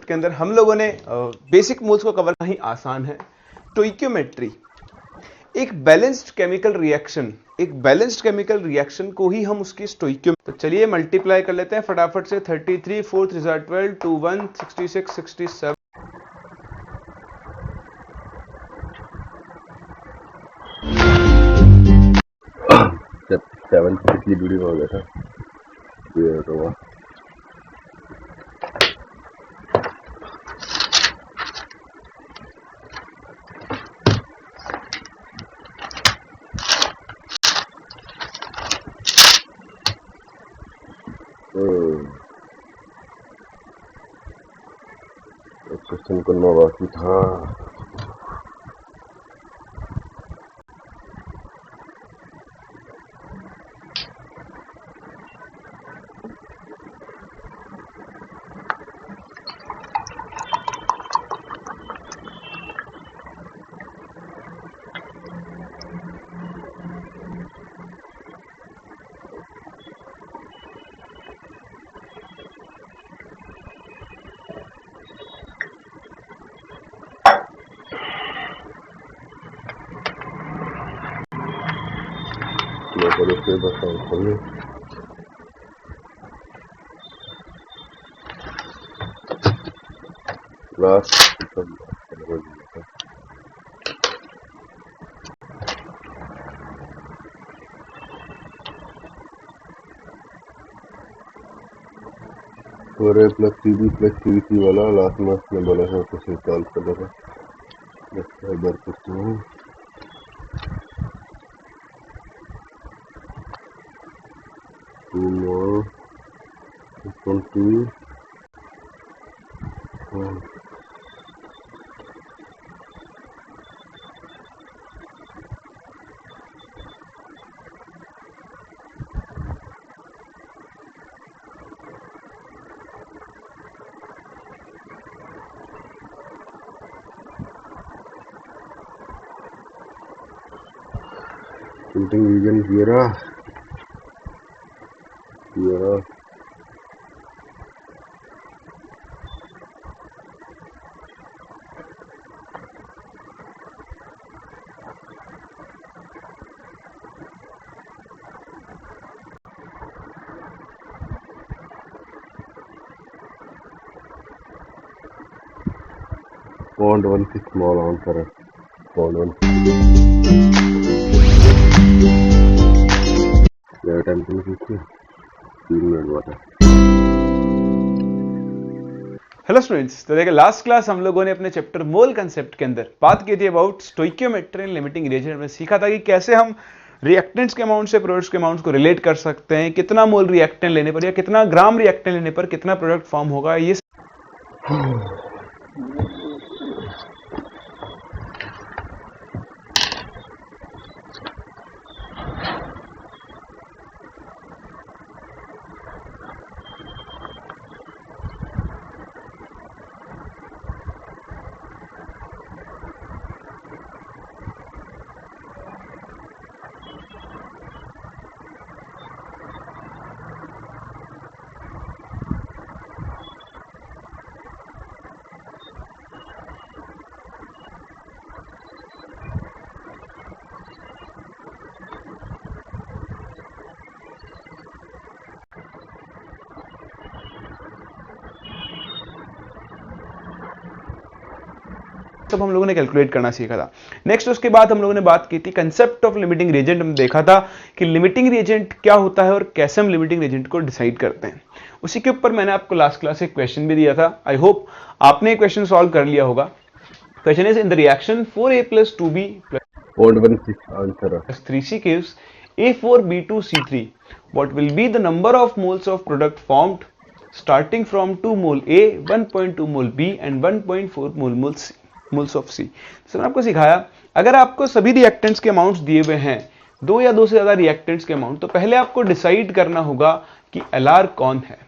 के अंदर हम लोगों ने बेसिक मोल्स को कवर करना ही आसान है। स्टोइकियोमेट्री एक बैलेंस्ड केमिकल रिएक्शन को ही हम उसकी स्टोइकियो। तो चलिए मल्टीप्लाई कर लेते हैं फटाफट से। 33 4 3 12 2 1 66 67 7 पिछली वीडियो में हो गया था। क्वेश्चन करना बाकी था। और प्लस सीबी प्लस सीबीसी वाला लास्ट में उसने बोला है कुछ सॉल्व कर देगा। इधर कुछ नहीं। Something vegan here. Here. Pond 1 is small answer. Pond 1. Yeah, time to see. 3 minute बाद। हेलो स्टूडेंट्स, तो देखिए लास्ट क्लास हम लोगों ने अपने चैप्टर मोल कंसेप्ट के अंदर बात की थी about stoichiometry and limiting reagent में। सीखा था कि कैसे हम रिएक्टेंट्स के अमाउंट से प्रोडक्ट्स के अमाउंट्स को रिलेट कर सकते हैं, कितना मोल रिएक्टेंट लेने पर या कितना ग्राम रिएक्टेंट लेने पर कितना प्रोडक्ट फॉर्म होगा। ये सब हम लोगों ने कैलकुलेट करना सीखा था। नेक्स्ट उसके बाद हम लोगों ने बात की थी कंसेप्ट ऑफ लिमिटिंग रिएजेंट। हमने देखा था कि लिमिटिंग रिएजेंट क्या होता है और कैसे हम लिमिटिंग रिएजेंट को डिसाइड करते हैं। उसी के ऊपर मैंने आपको लास्ट क्लास एक क्वेश्चन भी दिया था। आई होप आपने क्वेश्चन सॉल्व कर लिया होगा। Question is in the reaction 4a + 2b + 3c gives A4B2C3 what will be the number of moles of product formed starting from 2 mol A, 1.2 mol B and 1.4 moles of C। तो मैंने आपको सिखाया अगर आपको सभी रिएक्टेंट्स के amounts दिए हुए हैं, दो या दो से ज्यादा रिएक्टेंट्स के अमाउंट, तो पहले आपको डिसाइड करना होगा कि LR कौन है।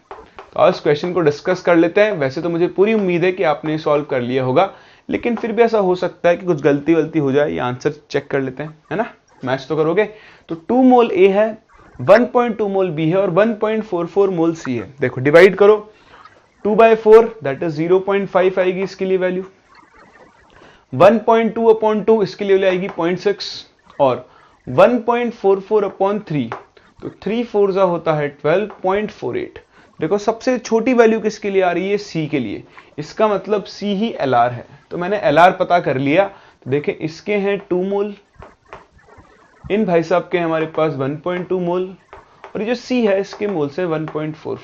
तो आज क्वेश्चन को डिस्कस कर लेते हैं। वैसे तो मुझे पूरी उम्मीद है कि आपने सॉल्व कर लिया होगा, लेकिन फिर भी ऐसा हो सकता है कि कुछ गलती हो जाए। ये आंसर चेक कर लेते हैं, है ना, मैच तो करोगे। तो 2 मोल A है, 1.2 मोल B है और 1.44 मोल C है। देखो डिवाइड करो, 2/4 दैट इज 0.5 आएगी इसके लिए वैल्यू, 1.2/2 इसके लिए आएगी 0.6 और 1.44/3 तो 3/4 होता है 12.48। देखो सबसे छोटी वैल्यू किसके लिए आ रही है, सी के लिए, इसका मतलब सी ही एलआर है। तो मैंने एलआर पता कर लिया। तो देखें इसके हैं 2 मोल, इन भाई साहब के हमारे पास 1.2 मोल और ये जो सी है इसके मोल से 1.44।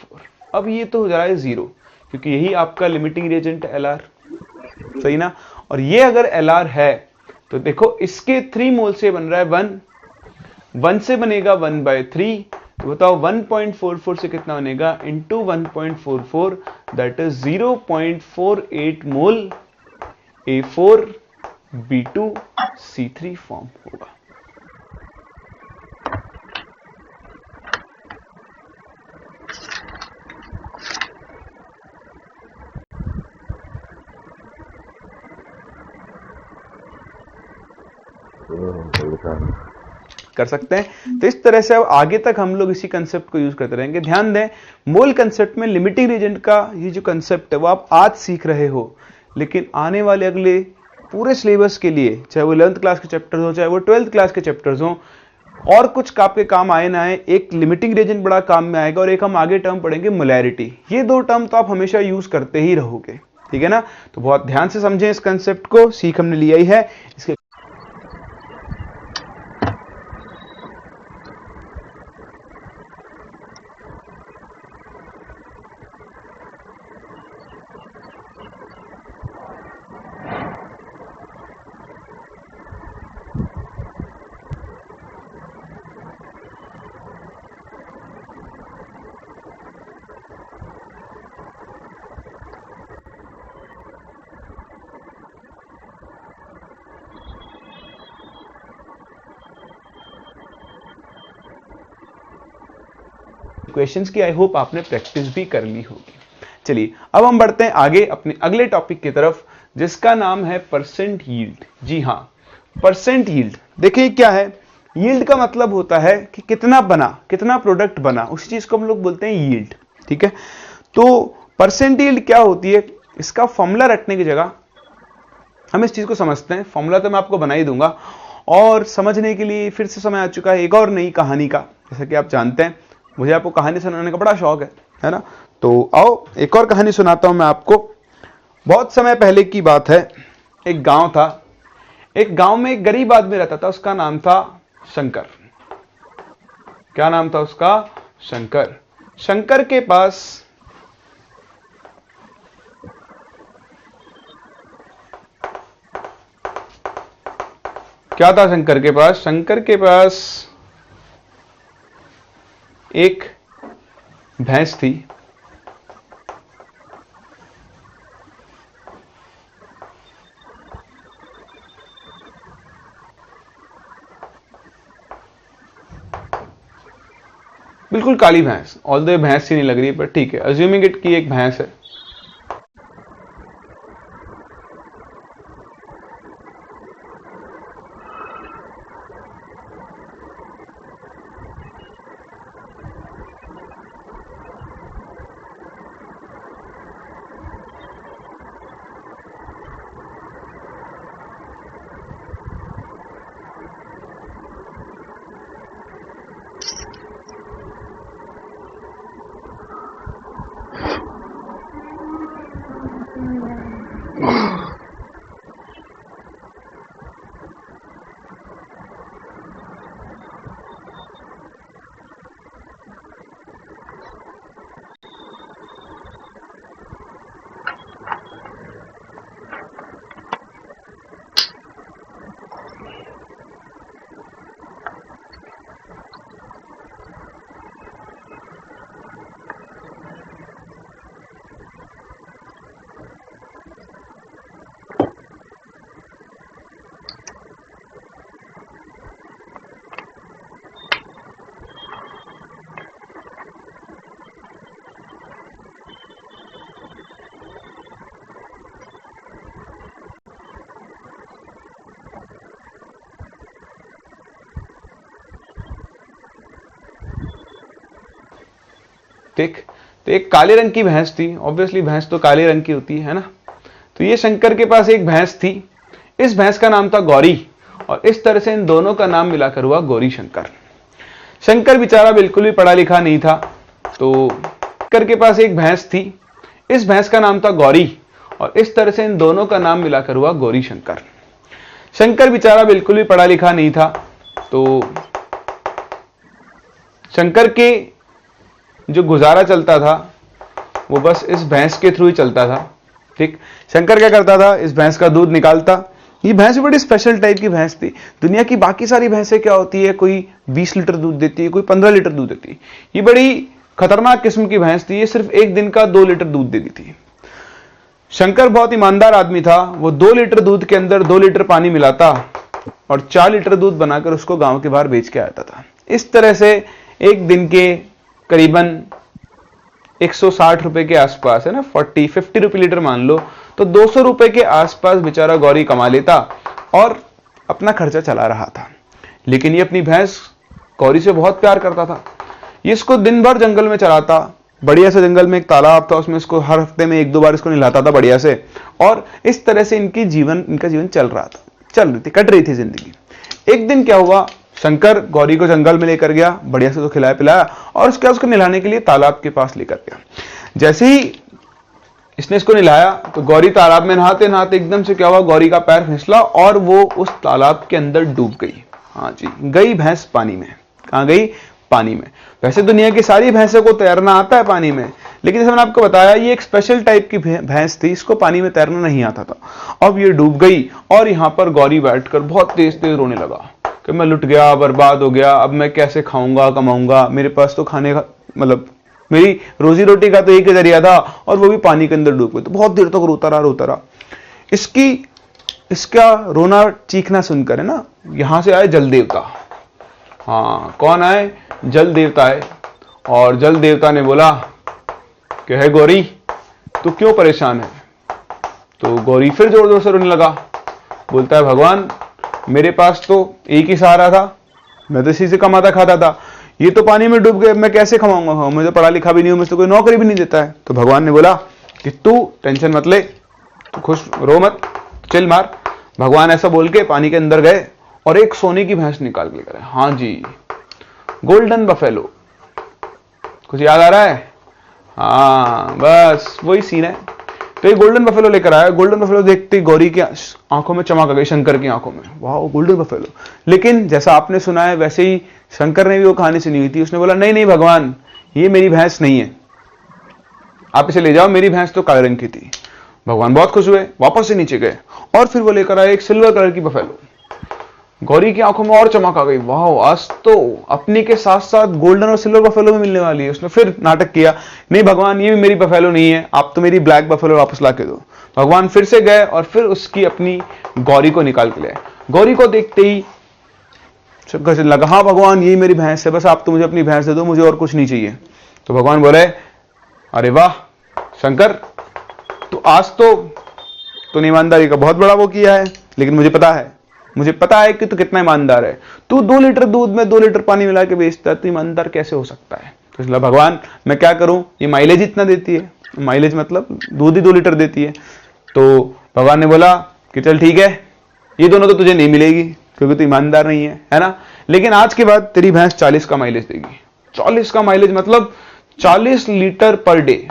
अब ये तो हो जा रहा है 0 क्योंकि यही आपका लिमिटिंग रिएजेंट है एलआर, सही ना। और ये अगर एलआर है तो देखो इसके 3 मोल से बन रहा है 1 से बनेगा 1/3। तो बताओ 1.44 से कितना बनेगा, into 1.44 that is 0.48 mole A4B2C3 form होगा। कर सकते हैं। तो इस तरह से अब आगे तक हम लोग इसी कंसेप्ट को यूज करते रहेंगे। ध्यान दें मोल कंसेप्ट में लिमिटिंग रिएजेंट का ये जो कंसेप्ट है वो आप आज सीख रहे हो, लेकिन आने वाले अगले पूरे सिलेबस के लिए, चाहे वो 11th क्लास के चैप्टर्स हो चाहे वो 12th क्लास के चैप्टर्स हो, और कुछ आपके काम आए ना आए, एक लिमिटिंग रिएजेंट बड़ा काम में आएगा और एक हम आगे टर्म पढ़ेंगे मोलैरिटी। ये 2 टर्म तो आप हमेशा यूज करते ही रहोगे, ठीक है ना। तो बहुत ध्यान से समझें इस कंसेप्ट को, सीख हमने लिया ही है। इसके क्वेश्चंस की आई होप आपने प्रैक्टिस भी कर ली होगी। चलिए अब हम बढ़ते हैं आगे अपने अगले टॉपिक की तरफ, जिसका नाम है परसेंट यील्ड। जी हाँ, परसेंट यील्ड। देखिए क्या है, यील्ड का मतलब होता है कि कितना बना, कितना प्रोडक्ट बना, उसी चीज को हम लोग बोलते हैं यील्ड, ठीक है। तो परसेंट यील्ड क्या होती है, इसका फॉर्मूला रटने की जगह हम इस चीज को समझते हैं। फॉर्मूला तो मैं आपको बना ही दूंगा, और समझने के लिए फिर से समय आ चुका है एक और नई कहानी का। जैसा कि आप जानते हैं मुझे आपको कहानी सुनाने का बड़ा शौक है ना। तो आओ एक और कहानी सुनाता हूं मैं आपको। बहुत समय पहले की बात है, एक गांव था। एक गांव में एक गरीब आदमी रहता था, उसका नाम था शंकर। क्या नाम था उसका, शंकर। शंकर के पास क्या था, शंकर के पास, शंकर के पास एक भैंस थी। बिल्कुल काली भैंस, ऑल्दो भैंस सी नहीं लग रही है, पर ठीक है, अज्यूमिंग इट की एक भैंस है। ठीक, तो एक काले रंग की भैंस थी, ऑब्वियसली भैंस तो काले रंग की होती है ना। तो ये शंकर के पास एक भैंस थी, इस भैंस का नाम था गौरी, और इस तरह से इन दोनों का नाम मिलाकर हुआ गौरी शंकर। शंकर बेचारा बिल्कुल भी पढ़ा लिखा नहीं था, तो शंकर के पास एक भैंस थी, इस भैंस का नाम था गौरी, और इस तरह से इन दोनों का नाम मिलाकर हुआ गौरी शंकर। शंकर बेचारा बिल्कुल भी पढ़ा लिखा नहीं था, तो शंकर के जो गुजारा चलता था वो बस इस भैंस के थ्रू ही चलता था। ठीक, शंकर क्या करता था, इस भैंस का दूध निकालता। ये भैंस बड़ी स्पेशल टाइप की भैंस थी। दुनिया की बाकी सारी भैंसें क्या होती है, कोई 20 लीटर दूध देती है, कोई 15 लीटर दूध देती है। ये बड़ी खतरनाक किस्म की भैंस थी, ये सिर्फ एक दिन का 2 लीटर दूध देती थी। शंकर बहुत ईमानदार आदमी था, वो 2 लीटर दूध के अंदर 2 लीटर पानी मिलाता और 4 लीटर दूध बनाकर उसको गांव के बाहर बेच के आता था। इस तरह से एक दिन के करीबन 160 रुपए के आसपास, है ना, 50 रुपए लीटर मान लो, तो 200 रुपए के आसपास बेचारा गौरी कमा लेता और अपना खर्चा चला रहा था। लेकिन ये अपनी भैंस गौरी से बहुत प्यार करता था। ये इसको दिन भर जंगल में चराता, बढ़िया से जंगल में एक तालाब था, उसमें इसको हर हफ्ते में 1-2 बार इसको नहलाता था बढ़िया से, और इस तरह से इनका जीवन चल रहा था, कट रही थी जिंदगी। एक दिन क्या हुआ, शंकर गौरी को जंगल में लेकर गया, बढ़िया से तो खिलाया पिलाया, और उसके बाद उसको नहलाने के लिए तालाब के पास लेकर गया। जैसे ही इसने इसको नहलाया तो गौरी तालाब में नहाते नहाते एकदम से क्या हुआ, गौरी का पैर फिसला और वो उस तालाब के अंदर डूब गई। हाँ जी, गई भैंस पानी में। कहां गई? पानी में। वैसे दुनिया की सारी भैंसों को तैरना आता है पानी में, लेकिन जैसे मैंने आपको बताया ये एक स्पेशल टाइप की भैंस थी, इसको पानी में तैरना नहीं आता था। अब ये डूब गई और यहां पर गौरी बैठकर बहुत तेज तेज रोने लगा कि मैं लुट गया, बर्बाद हो गया, अब मैं कैसे खाऊंगा कमाऊंगा, मेरे पास तो खाने का मतलब मेरी रोजी रोटी का तो एक ही जरिया था, और वो भी पानी के अंदर डूब गई। तो बहुत देर तक रोता रहा। इसका रोना चीखना सुनकर, है ना, यहां से आए जल देवता। हाँ, कौन आए? जल देवता है। और जल देवता ने बोला कि है गौरी, तू क्यों परेशान है? तो गौरी फिर जोर जोर से रोने लगा, बोलता है भगवान, मेरे पास तो एक ही सहारा था, मैं तो इसी से कमाता खाता था, ये तो पानी में डूब गए, मैं कैसे कमाऊंगा? मुझे पढ़ा लिखा भी नहीं हूं, मुझे तो कोई नौकरी भी नहीं देता है। तो भगवान ने बोला कि तू टेंशन मत ले, तू खुश रो मत, चिल मार। भगवान ऐसा बोल के पानी के अंदर गए और एक सोने की भैंस निकाल के लेकर आए। हाँ जी, गोल्डन बफेलो। कुछ याद आ रहा है? हाँ, बस वही सीन है। तो ये गोल्डन बफेलो लेकर आया। गोल्डन बफेलो देखते ही गौरी की आंखों में चमक आ गई, शंकर की आंखों में, वाह गोल्डन बफेलो। लेकिन जैसा आपने सुना है वैसे ही शंकर ने भी वो कहानी सुनी हुई थी। उसने बोला नहीं नहीं भगवान, ये मेरी भैंस नहीं है, आप इसे ले जाओ, मेरी भैंस तो काले रंग की थी। भगवान बहुत खुश हुए, वापस से नीचे गए और फिर वो लेकर आए एक सिल्वर कलर की बफेलो। गौरी की आंखों में और चमक आ गई, वाह आज तो अपनी के साथ साथ गोल्डन और सिल्वर बफेलो भी मिलने वाली है। उसने फिर नाटक किया, नहीं भगवान, ये भी मेरी बफेलो नहीं है, आप तो मेरी ब्लैक बफेलो वापस ला के दो। भगवान फिर से गए और फिर उसकी अपनी गौरी को निकाल के लाए। गौरी को देखते ही शंकर से लगा, हाँ भगवान, यही मेरी भैंस है, बस आप तो मुझे अपनी भैंस दे दो, मुझे और कुछ नहीं चाहिए। तो भगवान बोले, अरे वाह शंकर, तो आज तो तूने ईमानदारी का बहुत बड़ा वो किया है, लेकिन मुझे पता है कि तू कितना ईमानदार है। तू 2 लीटर दूध में 2 लीटर पानी मिला के बेचता है, तू ईमानदार कैसे हो सकता है? तो इसलिए भगवान मैं क्या करूं, ये माइलेज इतना देती है, माइलेज मतलब दूध ही 2 लीटर देती है। तो भगवान ने बोला कि चल ठीक है, ये दोनों तो तुझे नहीं मिलेगी क्योंकि तू ईमानदार नहीं है ना, लेकिन आज के बाद तेरी भैंस 40 का माइलेज देगी। 40 का माइलेज मतलब 40 लीटर पर डे,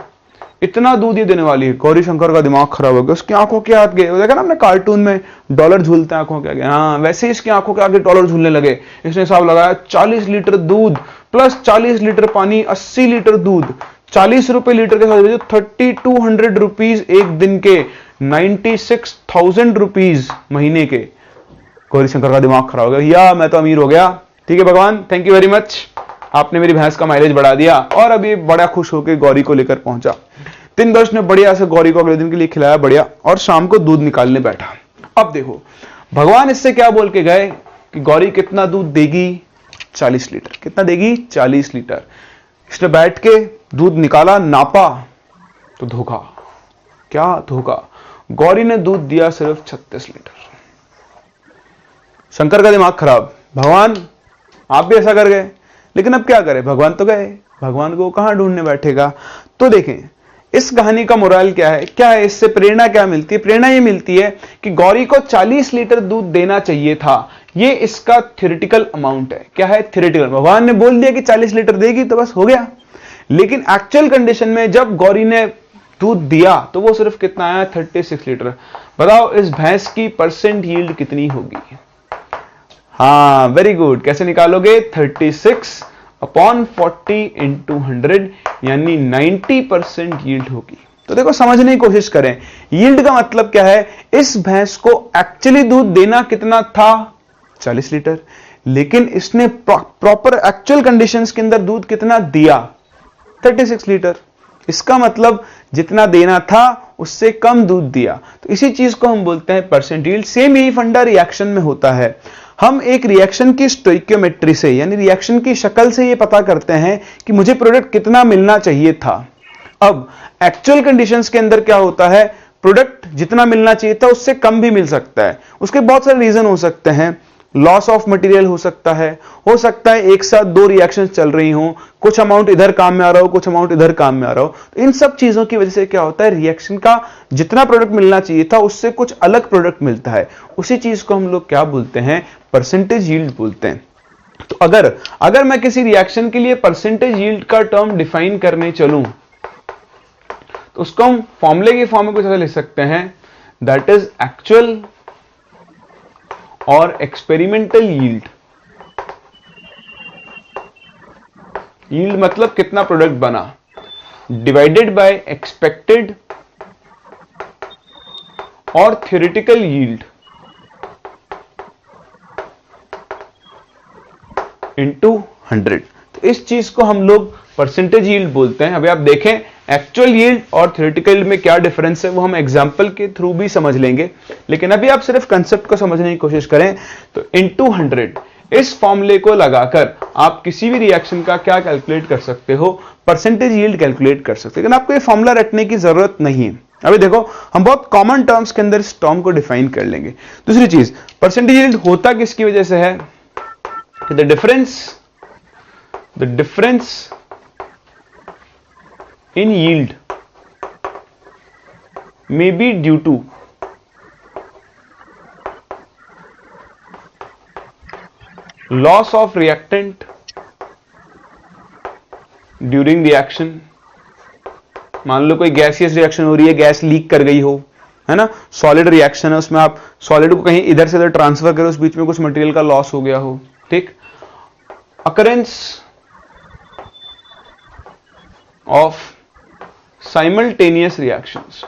इतना दूध ये देने वाली है। गौरी शंकर का दिमाग खराब हो गया, उसकी आंखों के हाथ गए। देखा ना हमने कार्टून में डॉलर झूलते हैं आंखों के आगे, हाँ वैसे इसकी आंखों के आगे डॉलर झूलने लगे। इसने हिसाब लगाया 40 लीटर दूध प्लस 40 लीटर पानी, 80 लीटर दूध, 40 रुपए लीटर के साथ 3200 रुपीज एक दिन के, 96,000 रुपीज महीने के। गौरी शंकर का दिमाग खराब हो गया, या मैं तो अमीर हो गया। ठीक है भगवान, थैंक यू वेरी मच, आपने मेरी भैंस का माइलेज बढ़ा दिया। और अभी बड़ा खुश होकर गौरी को लेकर पहुंचा। दिन भर ने बढ़िया से गौरी को अगले दिन के लिए खिलाया बढ़िया, और शाम को दूध निकालने बैठा। अब देखो भगवान इससे क्या बोल के गए कि गौरी कितना दूध देगी? 40 लीटर। कितना देगी? 40 लीटर। इसने बैठ के दूध निकाला, नापा तो धोखा। क्या धोखा? गौरी ने दूध दिया सिर्फ 36 लीटर। शंकर का दिमाग खराब, भगवान आप भी ऐसा कर गए? लेकिन अब क्या करें, भगवान तो गए, भगवान को कहां ढूंढने बैठेगा। तो देखें इस कहानी का मोरल क्या है इससे प्रेरणा क्या मिलती है? प्रेरणा ये मिलती है कि गौरी को 40 लीटर दूध देना चाहिए था, ये इसका थ्योरेटिकल अमाउंट है। क्या है? थ्योरेटिकल। भगवान ने बोल दिया कि 40 लीटर देगी तो बस हो गया, लेकिन एक्चुअल कंडीशन में जब गौरी ने दूध दिया तो वो सिर्फ कितना आया? 36 लीटर। बताओ इस भैंस की परसेंट यील्ड कितनी होगी? हाँ वेरी गुड, कैसे निकालोगे? 36 अपॉन 40 इंटू 100 यानी 90% यील्ड होगी। तो देखो समझने की कोशिश करें, यील्ड का मतलब क्या है? इस भैंस को एक्चुअली दूध देना कितना था? 40 लीटर, लेकिन इसने प्रॉपर एक्चुअल कंडीशंस के अंदर दूध कितना दिया? 36 लीटर। इसका मतलब जितना देना था उससे कम दूध दिया। तो इसी चीज को हम बोलते हैं परसेंट यील्ड। सेम यही फंडा रिएक्शन में होता है। हम एक रिएक्शन की स्टोइकियोमेट्री से यानी रिएक्शन की शक्ल से ये पता करते हैं कि मुझे प्रोडक्ट कितना मिलना चाहिए था। अब एक्चुअल कंडीशंस के अंदर क्या होता है? प्रोडक्ट जितना मिलना चाहिए था उससे कम भी मिल सकता है। उसके बहुत सारे रीजन हो सकते हैं। लॉस ऑफ मटेरियल हो सकता है एक साथ दो रिएक्शंस चल रही हो, कुछ अमाउंट इधर काम में आ रहा हो, कुछ अमाउंट इधर काम में आ रहा हो। तो इन सब चीजों की वजह से क्या होता है? रिएक्शन का जितना प्रोडक्ट मिलना चाहिए था उससे कुछ अलग प्रोडक्ट मिलता है। उसी चीज को हम लोग क्या बोलते हैं? परसेंटेज यील्ड बोलते हैं। तो अगर मैं किसी रिएक्शन के लिए परसेंटेज यील्ड का टर्म डिफाइन करने चलूं तो उसको हम फॉर्मूले के फॉर्म में कुछ ऐसा लिख सकते हैं, दैट इज एक्चुअल और एक्सपेरिमेंटल यील्ड। यील्ड मतलब कितना प्रोडक्ट बना, डिवाइडेड बाय एक्सपेक्टेड और थ्योरेटिकल यील्ड इंटू 100। तो इस चीज को हम लोग परसेंटेज यील्ड बोलते हैं। अभी आप देखें एक्चुअल यील्ड और थ्योरेटिकल में क्या डिफरेंस है वो हम एग्जांपल के थ्रू भी समझ लेंगे, लेकिन अभी आप सिर्फ कंसेप्ट को समझने की कोशिश करें। तो इंटू 100 इस फॉर्मूले को लगाकर आप किसी भी रिएक्शन का क्या कैलकुलेट कर सकते हो? परसेंटेज यील्ड कैलकुलेट कर सकते हो। लेकिन आपको ये फॉर्मूला रटने की जरूरत नहीं है। अभी देखो हम बहुत कॉमन टर्म्स के अंदर इस टर्म को डिफाइन कर लेंगे। दूसरी चीज, परसेंटेज यील्ड होता किसकी वजह से है? The difference in yield may be due to loss of reactant during reaction। मान लो कोई गैसियस रिएक्शन हो रही है, गैस लीक कर गई हो, है ना, सॉलिड रिएक्शन है, उसमें आप सॉलिड को कहीं इधर से इधर ट्रांसफर करो, उस बीच में कुछ मटेरियल का लॉस हो गया हो, ठीक। occurrence of simultaneous reactions।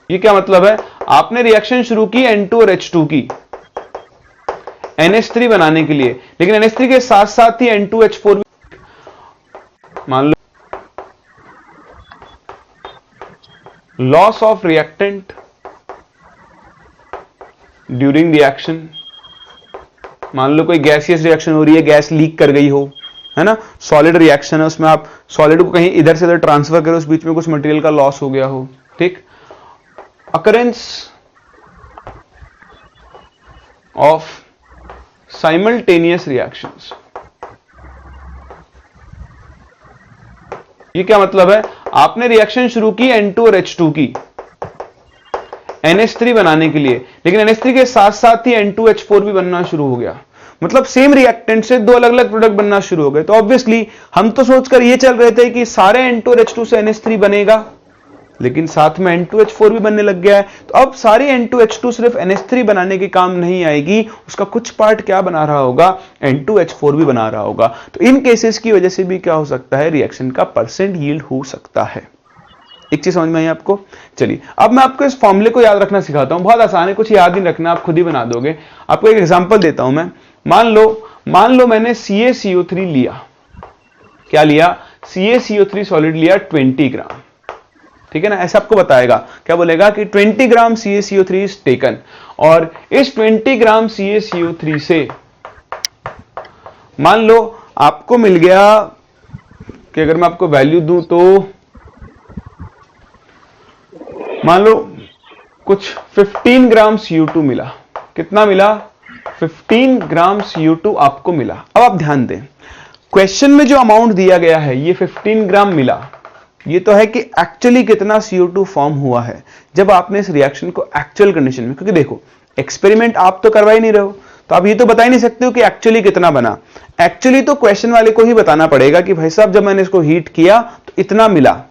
ये क्या मतलब है? आपने रिएक्शन शुरू की N2 और H2 की NH3 बनाने के लिए, लेकिन NH3 के साथ साथ ही N2H4 भी, मान लो loss of reactant during reaction. मान लो कोई गैसियस रिएक्शन हो रही है, गैस लीक कर गई हो, है ना, सॉलिड रिएक्शन है, उसमें आप सॉलिड को कहीं इधर से इधर ट्रांसफर करो, उस बीच में कुछ मटेरियल का लॉस हो गया हो, ठीक। occurrence of simultaneous reactions। ये क्या मतलब है? आपने रिएक्शन शुरू की N2 और H2 की NH3 बनाने के लिए, लेकिन NH3 के साथ साथ ही N2H4 भी बनना शुरू हो गया। मतलब सेम रिएक्टेंट से दो अलग अलग प्रोडक्ट बनना शुरू हो गए। तो ऑब्वियसली हम तो सोचकर ये चल रहे थे कि सारे N2 और H2 से NH3 बनेगा, लेकिन साथ में N2H4 भी बनने लग गया है। तो अब सारी N2H2 सिर्फ NH3 बनाने के काम नहीं आएगी, उसका कुछ पार्ट क्या बना रहा होगा? N2H4 भी बना रहा होगा। तो इन केसेस की वजह से भी क्या हो सकता है? रिएक्शन का परसेंट यील्ड हो सकता है। एक चीज समझ में आई आपको? चलिए अब मैं आपको इस फॉर्मूले को याद रखना सिखाता हूं। बहुत आसान है, कुछ याद नहीं रखना, आप खुद ही बना दोगे। आपको एक एग्जांपल देता हूं मैं। मान लो मैंने CaCO3 लिया। क्या लिया? CaCO3 सॉलिड लिया 20 ग्राम, ठीक है ना। ऐसा आपको बताएगा, क्या बोलेगा कि 20 ग्राम CaCO3 इज टेकन, और इस 20 ग्राम CaCO3 से मान लो आपको मिल गया कि अगर मैं आपको वैल्यू दूं तो मान लो कुछ 15 ग्राम CO2 मिला। कितना मिला? 15 ग्राम CO2 आपको मिला। अब आप ध्यान दें, क्वेश्चन में जो अमाउंट दिया गया है ये 15 ग्राम मिला, ये तो है कि एक्चुअली कितना CO2 फॉर्म हुआ है जब आपने इस रिएक्शन को एक्चुअल कंडीशन में, क्योंकि देखो एक्सपेरिमेंट आप तो करवा ही नहीं रहे हो, तो आप ये तो बता ही नहीं सकते हो कि एक्चुअली कितना बना। एक्चुअली तो क्वेश्चन वाले को ही बताना पड़ेगा कि भाई साहब जब मैंने इसको हीट किया तो इतना मिला।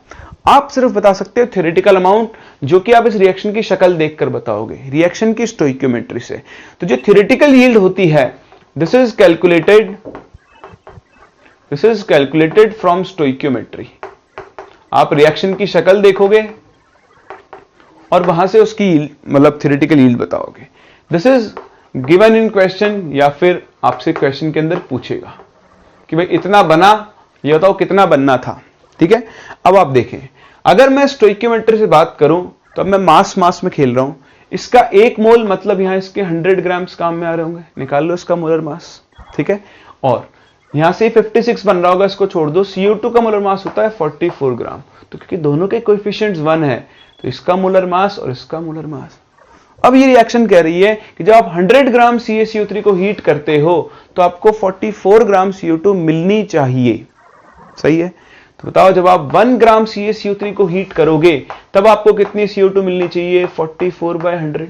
आप सिर्फ बता सकते हो थ्योरेटिकल अमाउंट, जो कि आप इस रिएक्शन की शक्ल देखकर बताओगे, रिएक्शन की स्टोइकियोमेट्री से। तो जो थ्योरेटिकल यील्ड होती है, this is calculated from stoichiometry. आप रिएक्शन की शक्ल देखोगे और वहां से उसकी मतलब थ्योरेटिकल यील्ड बताओगे। This is given in question, या फिर आपसे क्वेश्चन के अंदर पूछेगा कि भाई इतना बना, ये बताओ कितना बनना था। ठीक है, अब आप देखें, अगर मैं स्टोइकियोमेट्री से बात करूं तो अब मैं मास में खेल रहा हूं। इसका 1 मोल मतलब यहां इसके 100 ग्राम्स काम में आ रहे होंगे, निकाल लो इसका मोलर मास। ठीक है, और यहां से 56 बन रहा होगा, इसको छोड़ दो। CO2 का मोलर मास होता है 44 ग्राम, तो क्योंकि दोनों के कोएफिशिएंट्स 1 है तो इसका मोलर मास और इसका मोलर मास। अब ये रिएक्शन कह रही है कि जब आप 100 ग्राम CaCO3 को हीट करते हो तो आपको 44 ग्राम CO2 मिलनी चाहिए। सही है, तो बताओ जब आप 1 ग्राम CaCO3 को हीट करोगे तब आपको कितनी CO2 मिलनी चाहिए? 44/100।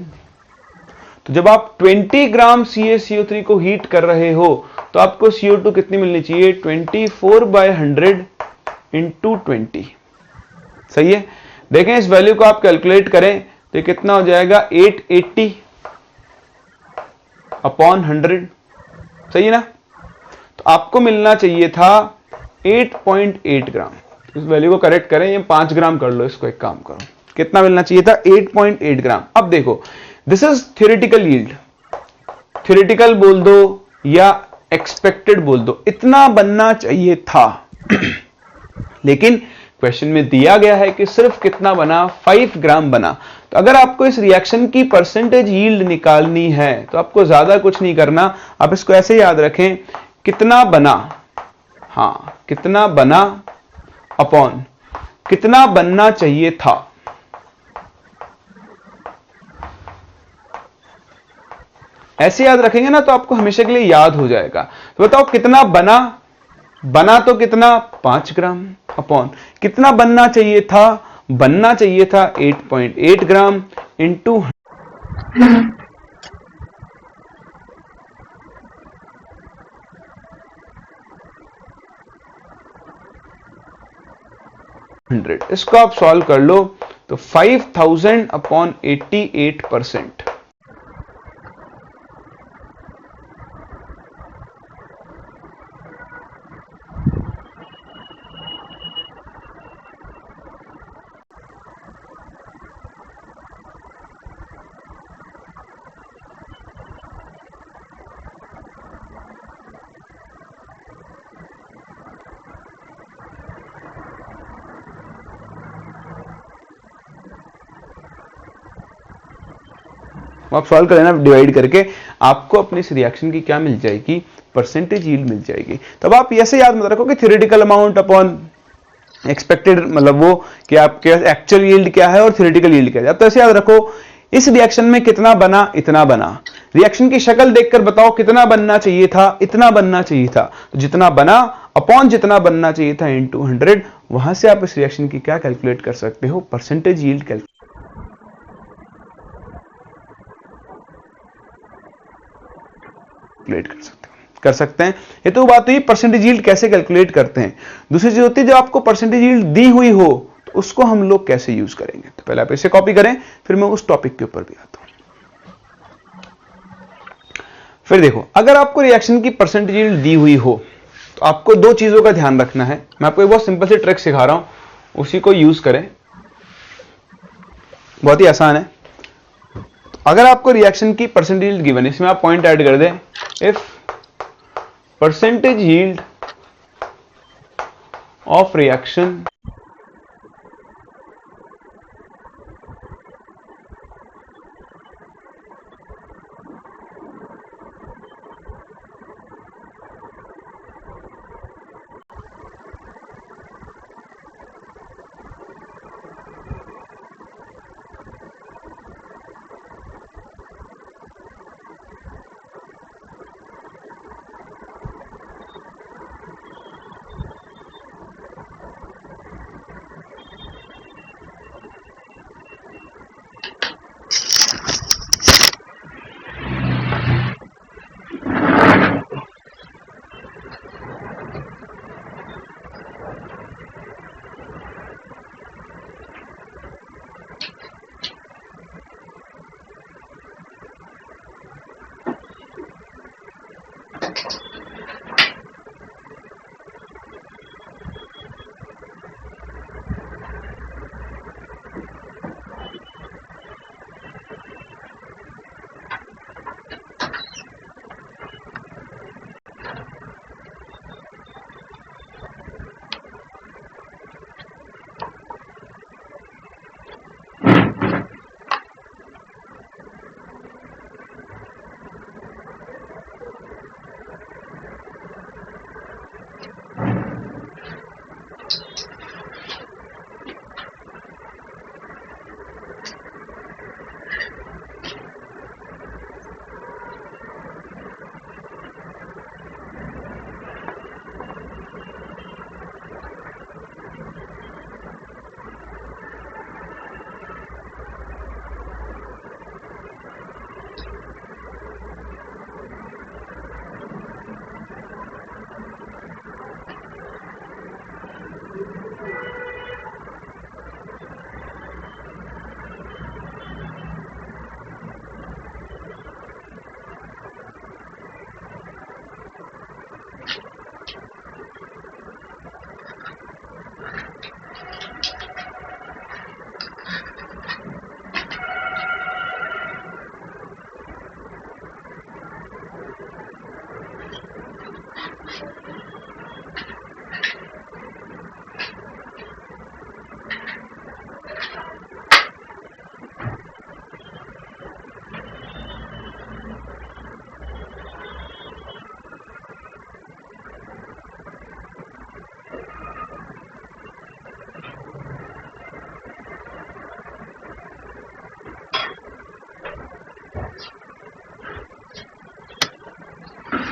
तो जब आप 20 ग्राम CaCO3 को हीट कर रहे हो तो आपको CO2 कितनी मिलनी चाहिए? 24/100 इंटू 20। सही है, देखें इस वैल्यू को आप कैलकुलेट करें तो कितना हो जाएगा? 880 अपॉन 100। सही है ना, तो आपको मिलना चाहिए था 8.8 ग्राम। इस वैल्यू को करेक्ट करें, ये 5 ग्राम कर लो, इसको एक काम करो, कितना मिलना चाहिए था? 8.8 ग्राम। अब देखो, this is theoretical yield, theoretical बोल दो या एक्सपेक्टेड बोल दो, इतना बनना चाहिए था लेकिन क्वेश्चन में दिया गया है कि सिर्फ कितना बना? 5 ग्राम बना। तो अगर आपको इस रिएक्शन की परसेंटेज यील्ड निकालनी है तो आपको ज्यादा कुछ नहीं करना, आप इसको ऐसे याद रखें, कितना बना, हाँ कितना बना अपॉन कितना बनना चाहिए था। ऐसे याद रखेंगे ना तो आपको हमेशा के लिए याद हो जाएगा। तो बताओ कितना बना? बना तो कितना? 5 ग्राम अपॉन कितना बनना चाहिए था? बनना चाहिए था 8.8 ग्राम इंटू 100। इसको आप सॉल्व कर लो तो 5000 अपॉन 88%। आप सॉल्व करें ना डिवाइड करके, आपको अपनी इस रिएक्शन की क्या मिल जाएगी? परसेंटेज यील्ड मिल जाएगी। तब आप ऐसे याद मत रखो कि थ्योरेटिकल अमाउंट अपॉन एक्सपेक्टेड, मतलब वो कि आपके एक्चुअल यील्ड क्या है और थ्योरेटिकल यील्ड क्या है। तो ऐसे याद रखो, इस रिएक्शन में कितना बना? इतना बना। रिएक्शन की शक्ल देखकर बताओ कितना बनना चाहिए था? इतना बनना चाहिए था। तो जितना बना अपॉन जितना बनना चाहिए था इंटू 100, वहां से आप इस रिएक्शन की क्या कैलकुलेट कर सकते हो? परसेंटेज यील्ड कैलकुलेट कर सकते हैं। ये तो बात हुई परसेंटेज यील्ड कैसे कैलकुलेट करते हैं। दूसरी चीज होती है, जब आपको परसेंटेज यील्ड दी हुई हो तो उसको हम लोग कैसे यूज करेंगे। तो पहले आप इसे कॉपी करें, फिर मैं उस टॉपिक के ऊपर भी आता हूं। फिर देखो, अगर आपको रिएक्शन की परसेंटेज यील्ड दी हुई हो तो आपको दो चीजों का ध्यान रखना है। मैं आपको एक बहुत सिंपल सी ट्रिक सिखा रहा हूं, उसी को यूज करें, बहुत ही आसान है। तो अगर आपको रिएक्शन की परसेंटेज यील्ड गिवन है, इसमें आप पॉइंट ऐड कर दें, if percentage yield of reaction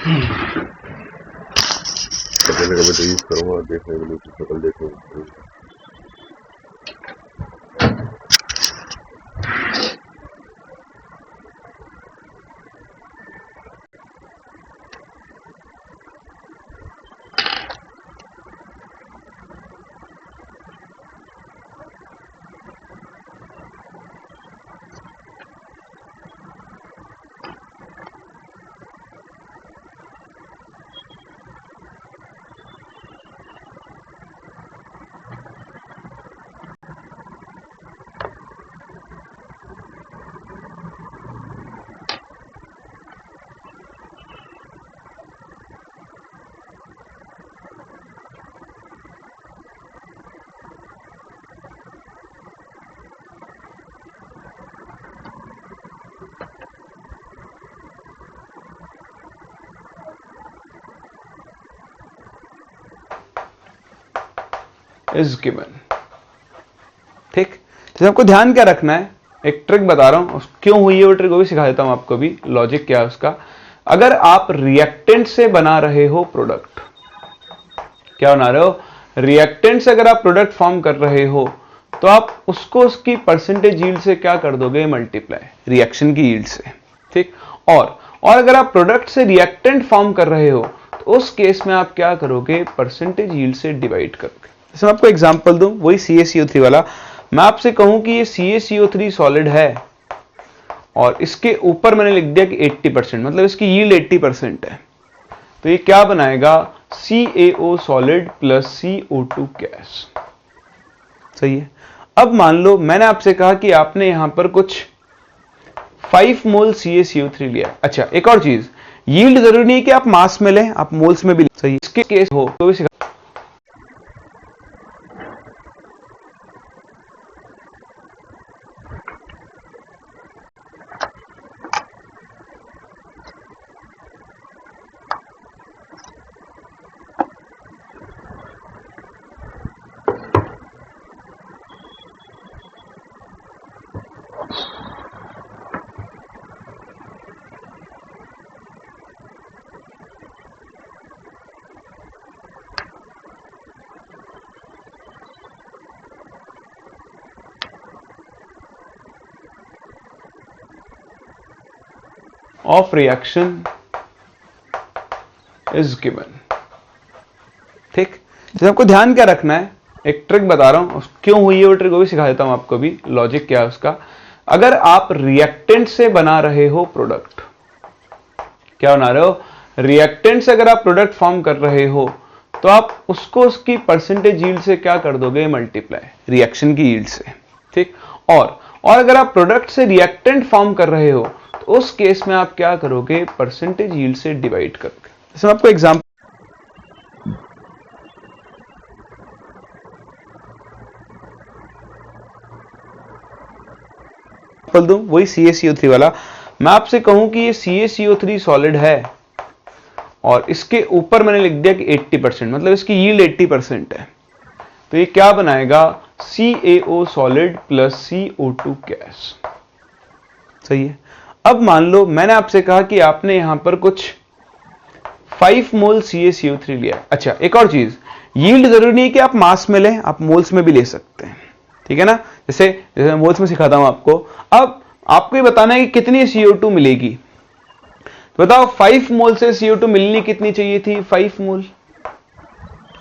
कभी ना कभी तो यूज करूंगा, देखने के लिए शक्ल देखने के लिए। Is given. ठीक, तो आपको ध्यान क्या रखना है, एक ट्रिक बता रहा हूं, क्यों हुई है वो ट्रिक वो भी सिखा देता हूं आपको भी, लॉजिक क्या है उसका। अगर आप रिएक्टेंट से बना रहे हो प्रोडक्ट, क्या बना रहे हो, रिएक्टेंट से अगर आप प्रोडक्ट फॉर्म कर रहे हो तो आप उसको उसकी परसेंटेज यील्ड से क्या कर दोगे, मल्टीप्लाई, रिएक्शन की यील्ड से। ठीक, और अगर आप प्रोडक्ट से रिएक्टेंट फॉर्म कर रहे हो तो उस केस में आप क्या करोगे, परसेंटेज यील्ड से डिवाइड करोगे। जैसे मैं आपको एग्जांपल दूं, वही CaCO3 वाला, मैं आपसे कहूं कि ये CaCO3 सॉलिड है और इसके ऊपर मैंने लिख दिया कि 80%, मतलब इसकी यील्ड 80% है, तो ये क्या बनाएगा, CaO solid plus CO2 gas. सही है। अब मान लो मैंने आपसे कहा कि आपने यहां पर कुछ 5 मोल CaCO3 लिया। अच्छा, एक और चीज, यील्ड जरूरी नहीं है कि आप मास में लें, आप मोल्स में भी ले। सही, इसके केस हो तो भी सिखा। Of reaction is given. ठीक, तो आपको ध्यान क्या रखना है, एक ट्रिक बता रहा हूं, क्यों हुई है वो ट्रिक वो भी सिखा देता हूं आपको भी, लॉजिक क्या है उसका। अगर आप रिएक्टेंट से बना रहे हो प्रोडक्ट, क्या बना रहे हो, रिएक्टेंट से अगर आप प्रोडक्ट फॉर्म कर रहे हो तो आप उसको उसकी परसेंटेज यील्ड से क्या कर दोगे, मल्टीप्लाई, रिएक्शन की यील्ड से। ठीक, और अगर आप प्रोडक्ट से रिएक्टेंट फॉर्म कर रहे हो तो उस केस में आप क्या करोगे, परसेंटेज यील्ड से डिवाइड करोगे। जैसे मैं आपको एग्जांपल दूं, वही CaCO3 वाला, मैं आपसे कहूं कि ये CaCO3 सॉलिड है और इसके ऊपर मैंने लिख दिया कि 80%, मतलब इसकी यील्ड 80% है, तो ये क्या बनाएगा, CaO solid plus CO2 gas. सही है। अब मान लो मैंने आपसे कहा कि आपने यहां पर कुछ 5 मोल CaCO3 लिया। अच्छा, एक और चीज, यील्ड जरूरी नहीं है कि आप मास में लें, आप मोल्स में भी ले सकते हैं। ठीक है ना, जैसे मैं मोल्स में सिखाता हूं आपको। अब आपको ये बताना है कि कितनी CO2 मिलेगी, तो बताओ 5 मोल से CO2 मिलनी कितनी चाहिए थी, 5 मोल,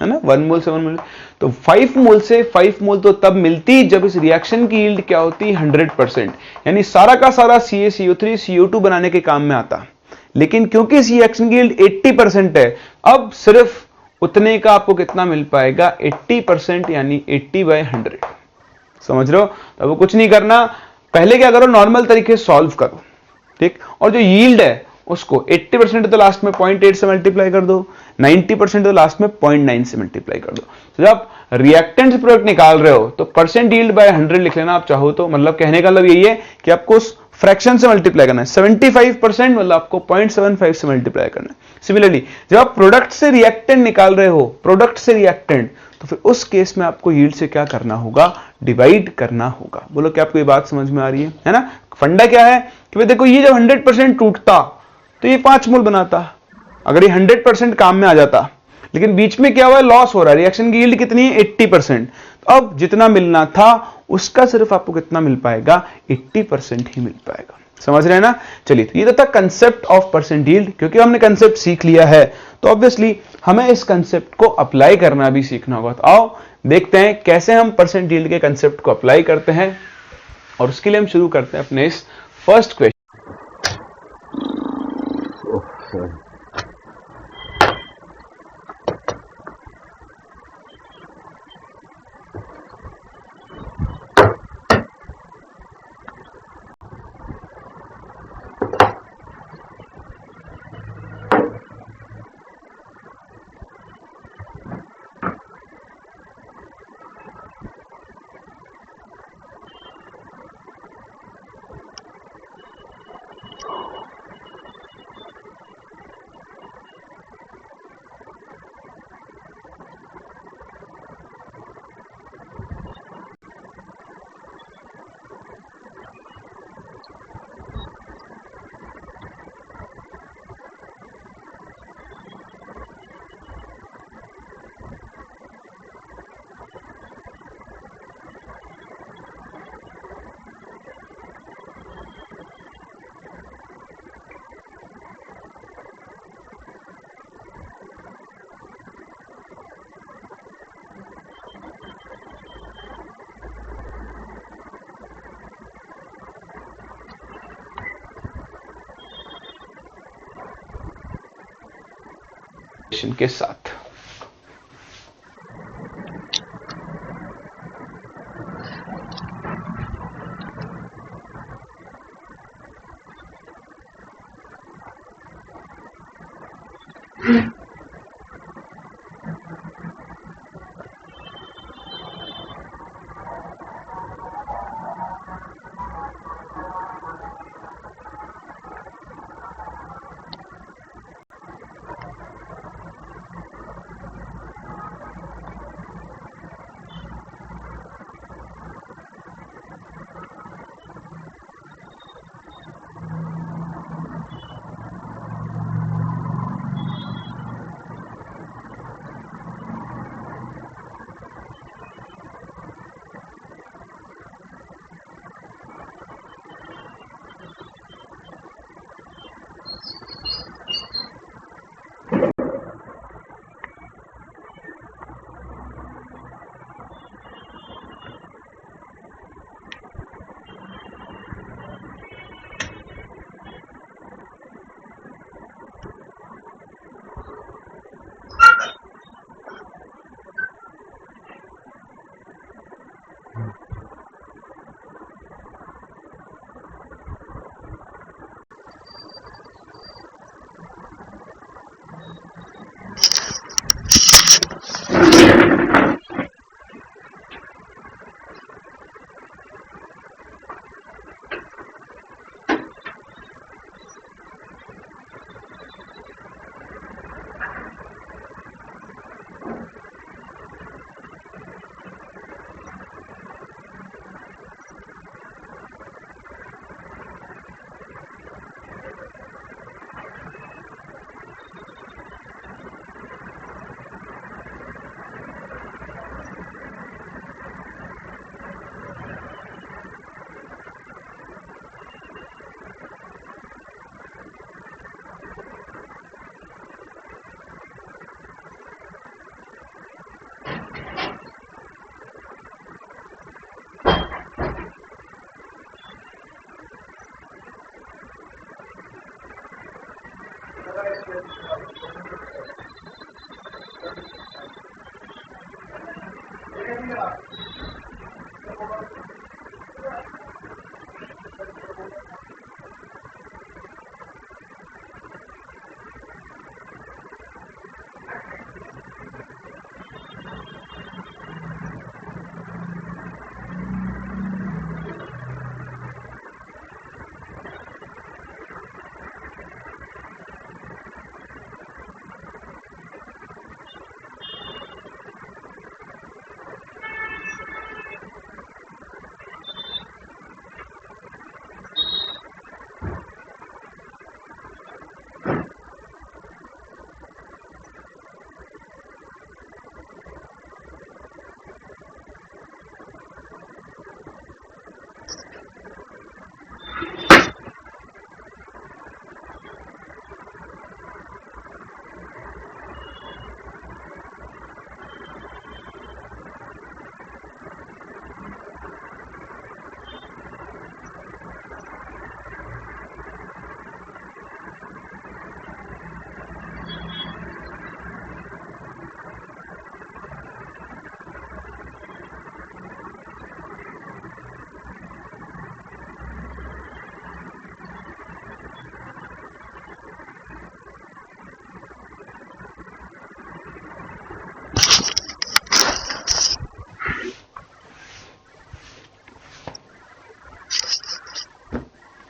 है ना, 1 मोल से 1 मोल, तो 5 मोल से 5 मोल तो तब मिलती जब इस रिएक्शन की यील्ड क्या होती, 100%, यानी सारा का सारा CaCO3 CO2 बनाने के काम में आता। लेकिन क्योंकि इस रिएक्शन की यील्ड 80% है, अब सिर्फ उतने का आपको कितना मिल पाएगा, 80%, यानी 80/100। समझ रहे हो, अब वो कुछ नहीं करना, पहले क्या करो, नॉर्मल तरीके से सॉल्व करो। ठीक, और जो यील्ड है उसको 80% तो लास्ट में 0.8 से मल्टीप्लाई कर दो, 90% तो लास्ट में 0.9 से मल्टीप्लाई कर दो। तो जब आप रिएक्टेंट से प्रोडक्ट निकाल रहे हो तो परसेंट यील्ड बाय 100 लिख लेना आप चाहो तो, मतलब कहने का मतलब यही है कि आपको उस फ्रैक्शन से मल्टीप्लाई करना है। 75% मतलब आपको 0.75 से मल्टीप्लाई करना है। सिमिलरली जब आप प्रोडक्ट से रिएक्टेंट निकाल रहे हो, प्रोडक्ट से रिएक्टेंट, तो फिर उस केस में आपको यील्ड से क्या करना होगा, डिवाइड करना होगा। बोलो क्या आपको ये बात समझ में आ रही है ना। फंडा क्या है कि भाई देखो, ये जब 100% टूटता तो ये 5 मोल बनाता, अगर ये 100% काम में आ जाता, लेकिन बीच में क्या हुआ है, लॉस हो रहा है, रिएक्शन की यील्ड कितनी है 80%, तो अब जितना मिलना था उसका सिर्फ आपको कितना मिल पाएगा, 80% ही मिल पाएगा। समझ रहे हैं ना। चलिए, तो ये था कंसेप्ट ऑफ परसेंट यील्ड। क्योंकि हमने कंसेप्ट सीख लिया है तो ऑब्वियसली हमें इस कंसेप्ट को अप्लाई करना भी सीखना होगा। तो आओ देखते हैं कैसे हम परसेंट यील्ड के कंसेप्ट को अप्लाई करते हैं, और उसके लिए हम शुरू करते हैं अपने इस फर्स्ट क्वेश्चन। Oh sorry. के साथ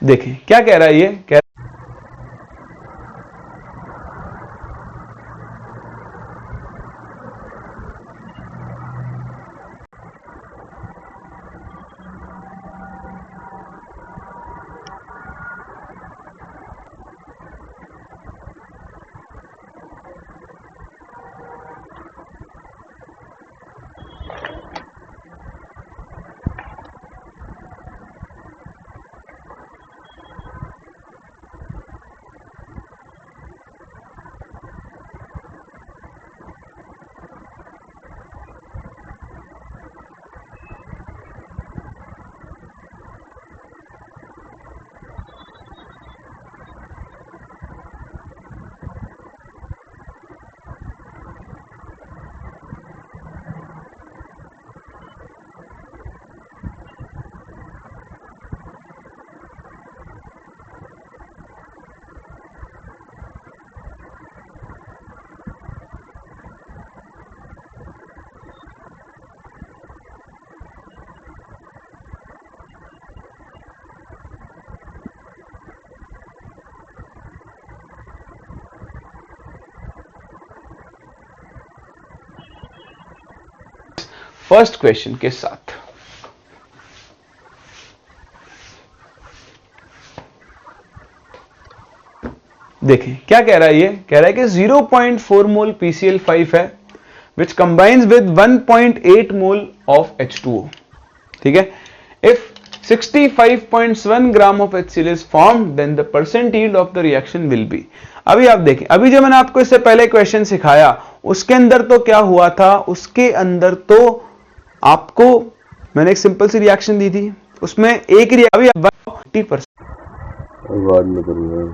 देखें क्या कह रहा है ये, कह फर्स्ट क्वेश्चन के साथ। देखें क्या कह रहा है ये, कह रहा है कि 0.4 मोल PCl5 है which combines with 1.8 mole of H2O, ठीक है। If 65.1 gram of HCl is formed then the percent yield of the reaction will be। अभी आप देखें, अभी जो मैंने आपको इससे पहले क्वेश्चन सिखाया उसके अंदर तो क्या हुआ था, उसके अंदर तो आपको मैंने एक सिंपल सी रिएक्शन दी थी, उसमें एक अभी 50% बाद में करूँगा।